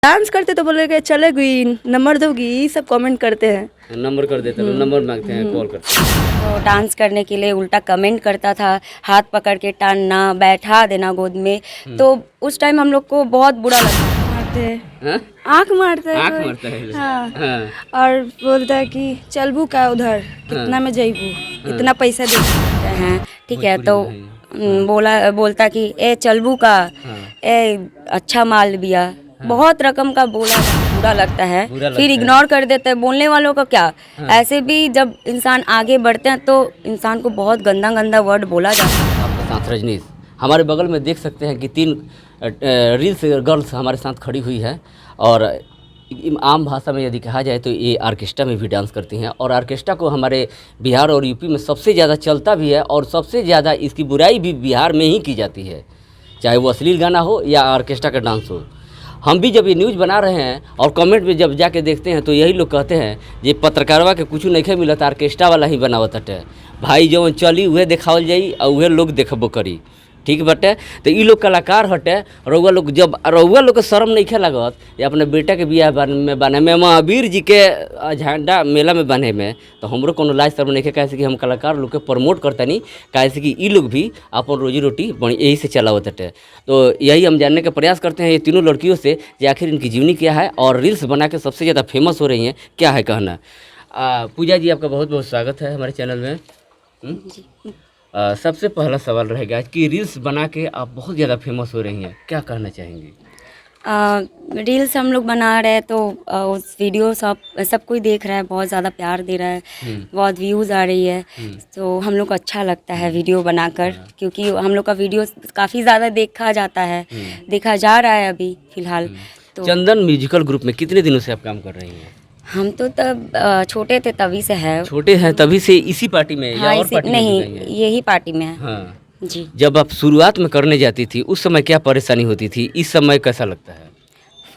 Dance करते तो बोले कि चलेगी, नंबर दोगी, ये सब कमेंट करते हैं। नंबर कर देते हैं, नंबर मांगते हैं, कॉल करते हैं। तो डांस करने के लिए उल्टा कमेंट करता था, हाथ पकड़ के टानना, बैठा देना गोद में। तो उस टाइम हम लोग को बहुत बुरा लगता मारते हैं, हाँ? आँख मारता है आँख कोई। मारता है। हाँ। हाँ। और बोलता है कि चलबू का उधर कितना में जईबू, इतना पैसा दे हैं। ठीक है, तो भोजपुरी बोलता कि ए चलबू का, ए अच्छा माल बिया, बहुत रकम का बोला। बुरा लगता है, बुरा लगता फिर है। इग्नोर कर देते हैं। बोलने वालों का क्या, ऐसे भी जब इंसान आगे बढ़ते हैं तो इंसान को बहुत गंदा गंदा वर्ड बोला जाता है। आपके साथ रजनीश, हमारे बगल में देख सकते हैं कि 3 रील्स गर्ल्स हमारे साथ खड़ी हुई है और आम भाषा में यदि कहा जाए तो ये ऑर्केस्ट्रा में भी डांस करती हैं और ऑर्केस्ट्रा को हमारे बिहार और यूपी में सबसे ज़्यादा चलता भी है और सबसे ज़्यादा इसकी बुराई भी बिहार में ही की जाती है, चाहे वो अश्लील गाना हो या ऑर्केस्ट्रा का डांस हो। हम भी जब ये न्यूज़ बना रहे हैं और कमेंट में जब जाके देखते हैं तो यही लोग कहते हैं ये पत्रकारवा के कुछ नहीं मिला था, ऑर्केस्ट्रा वाला ही बनावत हटे भाई, जो चली उहे देखावल जाई और उहे लोग देखबो करी। ठीक बटे, तो ये लोग कलाकार हटे। रउआ लोग जब रउआ लोग के शर्म नहीं लागत या अपने बेटा के बियाह में बने में, महावीर जी के झंडा मेला में बने में, तो हमरो कोनो लाज शर्म नहीं कैसे कि हम कलाकार लोग के प्रमोट करते नहीं, कैसे कि ये लोग भी अपन रोजी रोटी बड़ी यही से चलावत हटे। तो यही हम जानने का प्रयास करते हैं ये तीनों लड़कियों से कि आखिर इनकी जीवनी क्या है और रील्स बना के सबसे ज़्यादा फेमस हो रही हैं, क्या है कहना। पूजा जी, आपका बहुत बहुत स्वागत है हमारे चैनल में। सबसे पहला सवाल रहेगा कि रील्स बना के आप बहुत ज़्यादा फेमस हो रही हैं, क्या कहना चाहेंगी। रील्स हम लोग बना रहे हैं तो उस वीडियो सब कोई देख रहा है, बहुत ज़्यादा प्यार दे रहा है, बहुत व्यूज़ आ रही है। तो हम लोग को अच्छा लगता है वीडियो बनाकर, क्योंकि हम लोग का वीडियो काफ़ी ज़्यादा देखा जाता है, देखा जा रहा है अभी फ़िलहाल। तो चंदन म्यूजिकल ग्रुप में कितने दिनों से आप काम कर रही हैं। हम तो तब छोटे थे तभी से है। छोटे हैं तभी से इसी पार्टी में या हाँ, और पार्टी में भी नहीं, गई हैं? यही पार्टी में है। हाँ। जी। जब आप शुरुआत में करने जाती थी उस समय क्या परेशानी होती थी, इस समय कैसा लगता है।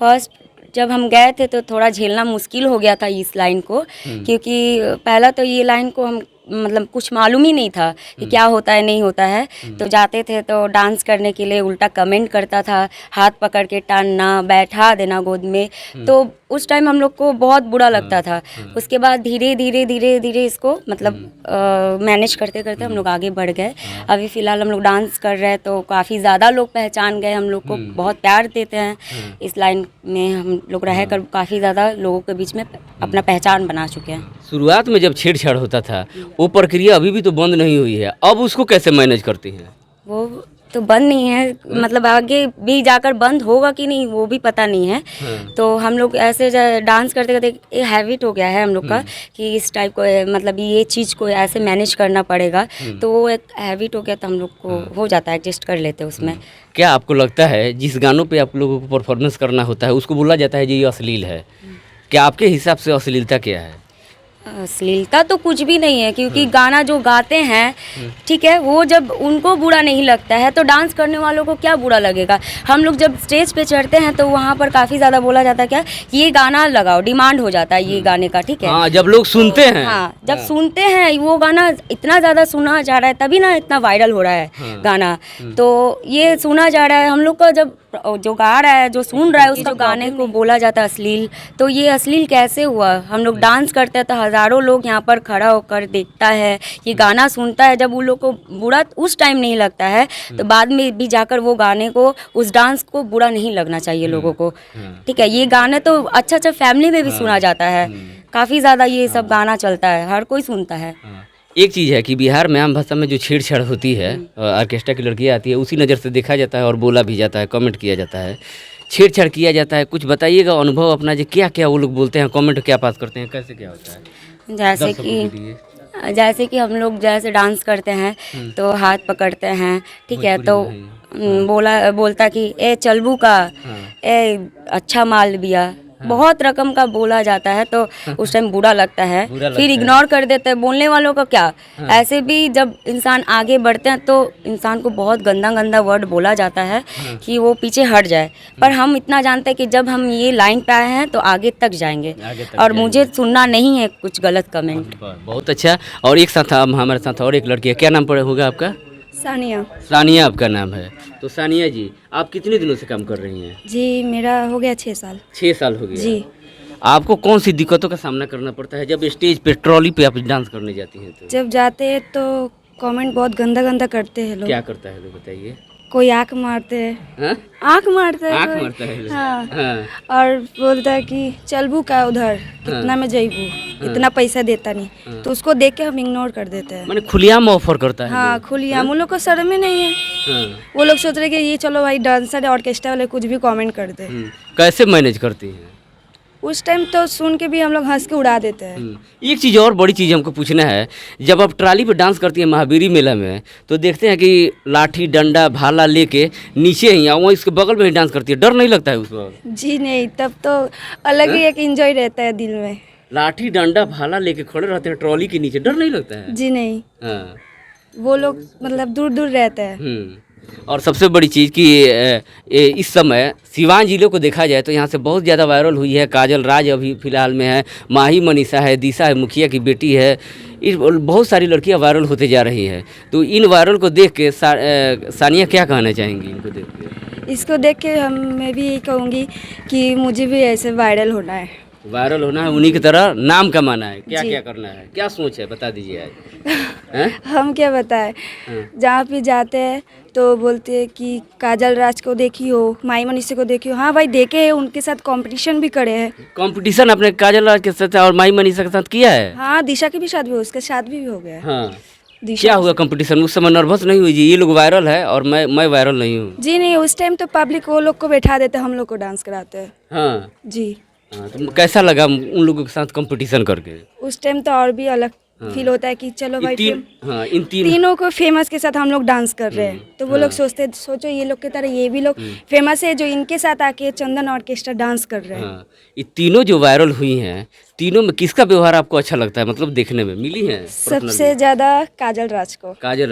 फर्स्ट जब हम गए थे तो थोड़ा झेलना मुश्किल हो गया था इस लाइन को, क्योंकि पहला तो ये लाइन को हम मतलब कुछ मालूम ही नहीं था कि क्या होता है नहीं होता है। तो जाते थे तो डांस करने के लिए उल्टा कमेंट करता था, हाथ पकड़ के टानना, बैठा देना गोद में। तो उस टाइम हम लोग को बहुत बुरा लगता था। उसके बाद धीरे धीरे इसको मतलब मैनेज करते करते हम लोग आगे बढ़ गए। अभी फ़िलहाल हम लोग डांस कर रहे हैं तो काफ़ी ज़्यादा लोग पहचान गए, हम लोग को बहुत प्यार देते हैं। इस लाइन में हम लोग रह कर काफ़ी ज़्यादा लोगों के बीच में अपना पहचान बना चुके हैं। शुरुआत में जब छेड़छाड़ होता था वो प्रक्रिया अभी भी तो बंद नहीं हुई है, अब उसको कैसे मैनेज करती हैं। वो तो बंद नहीं है, मतलब आगे भी जाकर बंद होगा कि नहीं वो भी पता नहीं है। तो हम लोग ऐसे डांस करते करते एक हैबिट हो गया है हम लोग का कि इस टाइप को मतलब ये चीज़ को ऐसे मैनेज करना पड़ेगा। तो वो एक हैबिट हो गया तो हम लोग को हो जाता है, एडजस्ट कर लेते हैं उसमें। क्या आपको लगता है जिस गानों पे आप लोगों को परफॉर्मेंस करना होता है उसको बोला जाता है जी ये अश्लील है, क्या आपके हिसाब से अश्लीलता क्या है। अश्लीलता तो कुछ भी नहीं है, क्योंकि गाना जो गाते हैं ठीक है, वो जब उनको बुरा नहीं लगता है तो डांस करने वालों को क्या बुरा लगेगा। हम लोग जब स्टेज पे चढ़ते हैं तो वहाँ पर काफ़ी ज़्यादा बोला जाता है क्या ये गाना लगाओ, डिमांड हो जाता है ये गाने का। ठीक है, हाँ, जब लोग सुनते हैं, हाँ जब सुनते हैं वो गाना इतना ज़्यादा सुना जा रहा है तभी ना इतना वायरल हो रहा है गाना। तो ये सुना जा रहा है, हम लोग का जब जो गा रहा है जो सुन रहा है उसका गाने को बोला जाता है अश्लील। तो ये अश्लील कैसे हुआ। हम लोग डांस करते हैं तो हज़ारों लोग यहाँ पर खड़ा होकर देखता है, ये गाना सुनता है। जब उन लोग को बुरा उस टाइम नहीं लगता है तो बाद में भी जाकर वो गाने को, उस डांस को बुरा नहीं लगना चाहिए लोगों को। ठीक है, ये गाने तो अच्छा फैमिली में भी सुना जाता है, काफ़ी ज़्यादा ये सब गाना चलता है, हर कोई सुनता है। एक चीज़ है कि बिहार में आम भाषा में जो छेड़छाड़ होती है, ऑर्केस्ट्रा की लड़कियाँ आती है, उसी नज़र से देखा जाता है और बोला भी जाता है, कमेंट किया जाता है, छेड़छाड़ किया जाता है। कुछ बताइएगा अनुभव अपना, जो क्या क्या वो लोग बोलते हैं, कमेंट क्या पास करते हैं, कैसे क्या होता है। जैसे कि हम लोग जैसे डांस करते हैं तो हाथ पकड़ते हैं, ठीक है, तो बोलता कि ए चलबू का, ए अच्छा माल बिया, बहुत रकम का बोला जाता है। तो उस टाइम बुरा लगता है, फिर इग्नोर कर देते हैं। बोलने वालों का क्या, ऐसे भी जब इंसान आगे बढ़ते हैं तो इंसान को बहुत गंदा गंदा वर्ड बोला जाता है कि वो पीछे हट जाए। पर हम इतना जानते हैं कि जब हम ये लाइन पे आए हैं तो आगे तक जाएंगे, और मुझे सुनना नहीं है कुछ गलत कमेंट। बहुत अच्छा। और एक साथ हमारे साथ और एक लड़की है, क्या नाम पड़े होगा आपका। सानिया। सानिया आपका नाम है। तो सानिया जी, आप कितने दिनों से काम कर रही हैं? जी मेरा हो गया 6 साल। 6 साल हो गया। जी। आपको कौन सी दिक्कतों का सामना करना पड़ता है जब स्टेज पे ट्रॉली पे आप डांस करने जाती हैं तो? जब जाते हैं तो कमेंट बहुत गंदा गंदा करते हैं लोग। क्या करता है लोग बताइए? कोई आँख मारते हैं। हाँ? आँख मारते हैं आँख कोई। मारता है लोग। हाँ। हाँ। और बोलता है कि चलबू का उधर कितना में जइबू, इतना पैसा देता नहीं। तो उसको देख के हम इग्नोर कर देते हैं। माने खुलेआम ऑफर करता है हाँ लोग। खुलियाम, उन लोग को शर्म ही नहीं है। हाँ। वो लोग सोच रहे कि ये चलो भाई डांसर ऑर्केस्ट्रा वाले कुछ भी कमेंट कर दे। कैसे मैनेज करती हैं? उस टाइम तो सुन के भी हम लोग हंस के उड़ा देते हैं। एक चीज़ और बड़ी चीज़ हमको पूछना है, जब आप ट्राली पे डांस करती हैं महावीरी मेला में तो देखते हैं कि लाठी डंडा भाला लेके नीचे ही या वहाँ इसके बगल में ही डांस करती है, डर नहीं लगता है उस वक्त? जी नहीं, तब तो अलग ही एक एंजॉय रहता है दिल में। लाठी डंडा भाला लेके खड़े रहते हैं ट्रॉली के नीचे, डर नहीं लगता है? जी नहीं, हाँ। वो लोग मतलब दूर दूर रहते हैं। और सबसे बड़ी चीज़ कि इस समय सिवान जिले को देखा जाए तो यहाँ से बहुत ज़्यादा वायरल हुई है। काजल राज अभी फ़िलहाल में है, माही मनीषा है, दिशा है, मुखिया की बेटी है, इस बहुत सारी लड़कियाँ वायरल होते जा रही हैं। तो इन वायरल को देख के सानिया क्या कहना चाहेंगी इनको देख के? इसको देख के मैं भी यही कहूँगी कि मुझे भी ऐसे वायरल होना है। वायरल होना है, उन्हीं की तरह नाम कमाना है। क्या क्या करना है, क्या सोच है, बता दीजिए आज। हम क्या बताएं, जहाँ भी जाते हैं तो बोलते हैं कि काजल राज को देखी हो, माही मनीषा को देखी हो। हाँ भाई देखे हैं, उनके साथ कंपटीशन भी करे हैं। कंपटीशन आपने काजल राज के साथ और माही मनीषा के साथ किया है? हाँ, दिशा की भी शादी हुई, उसके साथ भी हो गया है। हाँ। दिशा क्या हुआ कंपटीशन? उस समय नर्वस नहीं हुई जी, ये लोग वायरल है और मैं वायरल नहीं हूँ? जी नहीं, उस टाइम तो पब्लिक वो लोग को बैठा देते, हम लोग को डांस कराते हैं। हाँ जी। हाँ, तो कैसा लगा उन लोगों के साथ कंपटीशन करके? उस टाइम तो और भी अलग फील होता है कि चलो भाई इन तीनों को फेमस के साथ हम लोग डांस कर रहे हैं। तो वो लोग सोचते, सोचो ये लोग की तरह ये भी लोग फेमस है जो इनके साथ आके चंदन ऑर्केस्ट्रा डांस कर रहे हैं। हाँ, ये तीनों जो वायरल हुई हैं, तीनों में किसका व्यवहार आपको अच्छा लगता है, मतलब देखने में मिली है? सबसे ज्यादा काजल राज को। काजल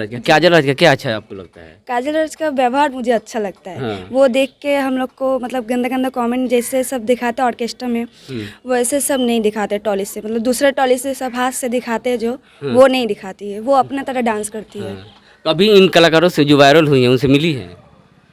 राज का क्या अच्छा आपको लगता है? काजल राज का व्यवहार मुझे अच्छा लगता है। हाँ। वो देख के हम लोग को मतलब गंदा गंदा कमेंट जैसे सब दिखाते ऑर्केस्ट्रा में, वैसे सब नहीं दिखाते टॉली से, मतलब दूसरे टॉली से सब हाथ से दिखाते हैं जो, वो नहीं दिखाती है। वो अपना तरह डांस करती है। कभी इन कलाकारों से जो वायरल हुई हैं उनसे मिली है?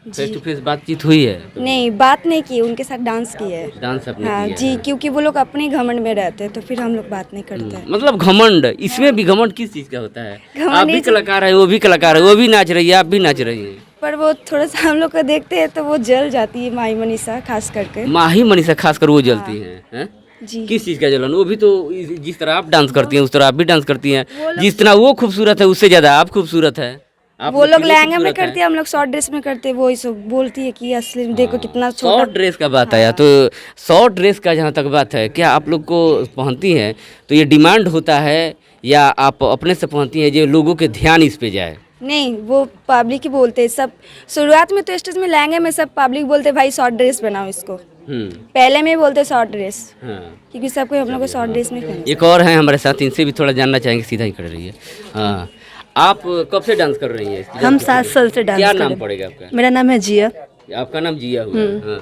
फेस टू फेस बातचीत हुई है? नहीं, बात नहीं की, उनके साथ डांस की है। डांस अपने हाँ किया जी है। क्योंकि वो लोग अपने घमंड में रहते हैं तो फिर हम लोग बात नहीं करते हैं। मतलब घमंड, इसमें भी घमंड किस चीज़ का होता है? घमंड आप भी कलाकार है, वो भी कलाकार है, वो भी नाच रही है, आप भी नाच रही हैं। पर वो थोड़ा सा हम लोग को देखते हैं तो वो जल जाती है माही मनीषा खास करके। माही मनीषा खासकर वो जलती हैं। जी। किस चीज़ का जलन? वो भी तो जिस तरह आप डांस करती हैं उस तरह आप भी डांस करती हैं। जिस तरह वो खूबसूरत है उससे ज़्यादा आप खूबसूरत है। वो लोग लहंगा में करते हैं, हम लोग शॉर्ट ड्रेस में करते हैं। वो सब बोलती है कि असली में देखो कितना छोटा। शॉर्ट ड्रेस का बात आया तो शॉर्ट ड्रेस का जहाँ तक बात है, क्या आप लोग को पहनती हैं तो ये डिमांड होता है या आप अपने से पहनती हैं जो लोगों के ध्यान इस पे जाए? नहीं, वो पब्लिक ही बोलते हैं सब। शुरुआत में तो स्टेज में लहंगे में सब पब्लिक बोलते भाई शॉर्ट ड्रेस बनाओ इसको। पहले में बोलते शॉर्ट ड्रेस, क्योंकि सबको हम लोग को शॉर्ट ड्रेस में पहनते। एक और हैं हमारे साथ, इनसे भी थोड़ा जानना चाहेंगे, सीधा ही कर रही है। हाँ, आप कब से डांस कर रही हैं? हम 7 साल से डांस क्या कर रहे नाम हैं। पड़ेगा आपका? मेरा नाम है जिया। आपका नाम जिया हुआ है। हाँ।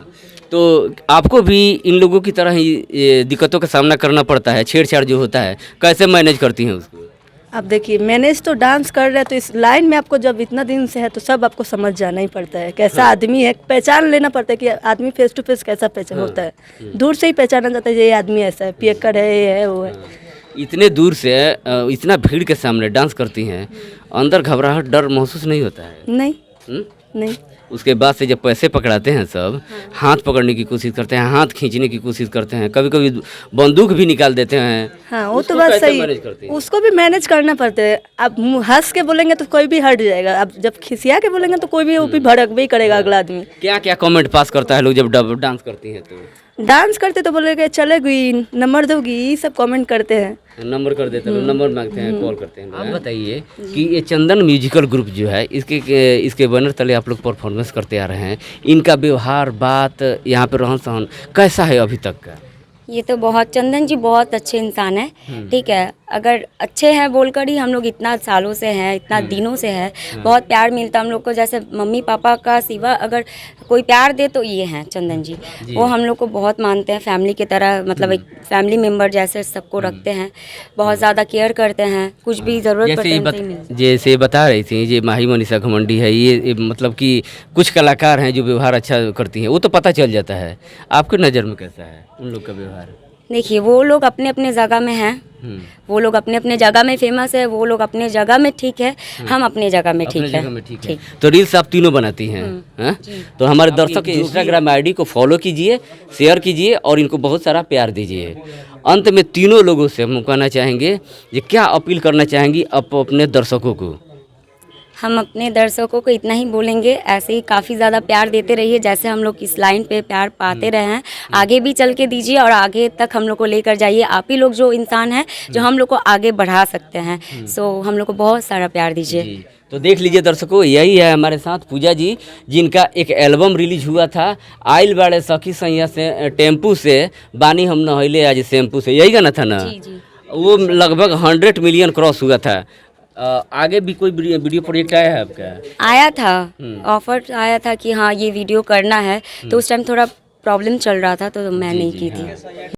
तो आपको भी इन लोगों की तरह ही ये दिक्कतों का सामना करना पड़ता है, छेड़छाड़ जो होता है, कैसे मैनेज करती हैं उसको? अब देखिए, मैनेज तो डांस कर रहे हैं तो इस लाइन में आपको जब इतना दिन से है तो सब आपको समझ जाना ही पड़ता है कैसा आदमी है, पहचान लेना पड़ता है कि आदमी फेस टू फेस कैसा पहचान होता है। दूर से ही पहचाना जाता है ये आदमी ऐसा है, पियक्कड़ है, ये है, वो है। इतने दूर से इतना भीड़ के सामने डांस करती हैं, अंदर घबराहट डर महसूस नहीं होता है? नहीं हुँ? नहीं। उसके बाद से जब पैसे पकड़ाते हैं सब, हाथ पकड़ने की कोशिश करते हैं, हाथ खींचने की कोशिश करते हैं, कभी कभी बंदूक भी निकाल देते हैं। हाँ, वो उसको तो बात कैसे सही मैनेज करती हैं? उसको भी मैनेज करना पड़ता है। आप हंस के बोलेंगे तो कोई भी हट जाएगा, अब जब खिसिया के बोलेंगे तो कोई भी वो भी भड़क भी करेगा अगला आदमी। क्या क्या कमेंट पास करता है लोग जब डांस करती हैं तो? डांस करते तो बोलेगे चलेगी, नंबर दोगी, ये सब कमेंट करते हैं। नंबर कर देते हैं, नंबर मांगते हैं, कॉल करते हैं। आप बताइए कि ये चंदन म्यूजिकल ग्रुप जो है, इसके बैनर तले आप लोग परफॉर्मेंस करते आ रहे हैं, इनका व्यवहार, बात, यहाँ पे रहन सहन कैसा है अभी तक का? ये तो बहुत, चंदन जी बहुत अच्छे इंसान है, ठीक है। अगर अच्छे हैं बोलकर ही हम लोग इतना सालों से हैं, इतना दिनों से है, बहुत प्यार मिलता हम लोग को। जैसे मम्मी पापा का सिवा अगर कोई प्यार दे तो ये हैं चंदन जी। वो हम लोग को बहुत मानते हैं, फैमिली की तरह, मतलब एक फैमिली मेम्बर जैसे सबको रखते हैं, बहुत ज़्यादा केयर करते हैं, कुछ भी ज़रूरत पड़ती है उनसे ही मिलते हैं। जैसे बता रही थी ये माही मनीषा घमंडी है, ये मतलब कि कुछ कलाकार हैं जो व्यवहार अच्छा करती हैं, वो तो पता चल जाता है। आपकी नज़र में कैसा है उन लोग का व्यवहार? देखिए वो लोग अपने अपने जगह में हैं, वो लोग अपने अपने जगह में फेमस है, वो लोग अपने जगह में ठीक है, हम अपने जगह में ठीक अपने है। जगह में ठीक है। तो रील्स आप तीनों बनाती हैं, हाँ? तो हमारे दर्शक के इंस्टाग्राम आईडी को फॉलो कीजिए, शेयर कीजिए और इनको बहुत सारा प्यार दीजिए। अंत में तीनों लोगों से हम कहना चाहेंगे, ये क्या अपील करना चाहेंगी अपने दर्शकों को? हम अपने दर्शकों को इतना ही बोलेंगे, ऐसे ही काफ़ी ज़्यादा प्यार देते रहिए, जैसे हम लोग इस लाइन पे प्यार पाते रहे हैं, आगे भी चल के दीजिए और आगे तक हम लोग को लेकर जाइए। आप ही लोग जो इंसान हैं जो हम लोग को आगे बढ़ा सकते हैं, सो हम लोग को बहुत सारा प्यार दीजिए। जी, तो देख लीजिए दर्शकों, यही है हमारे साथ पूजा जी, जिनका एक एल्बम रिलीज हुआ था, आइल बाड़े सखी सैया से टेम्पू से, बानी हम नहैले आज शैम्पू से, यही गाना था ना? जी जी। वो लगभग 100 मिलियन क्रॉस हुआ था। आगे भी कोई वीडियो प्रोजेक्ट आया है आपका? आया था, ऑफर आया था कि हाँ ये वीडियो करना है, तो उस टाइम थोड़ा प्रॉब्लम चल रहा था तो मैं नहीं की थी।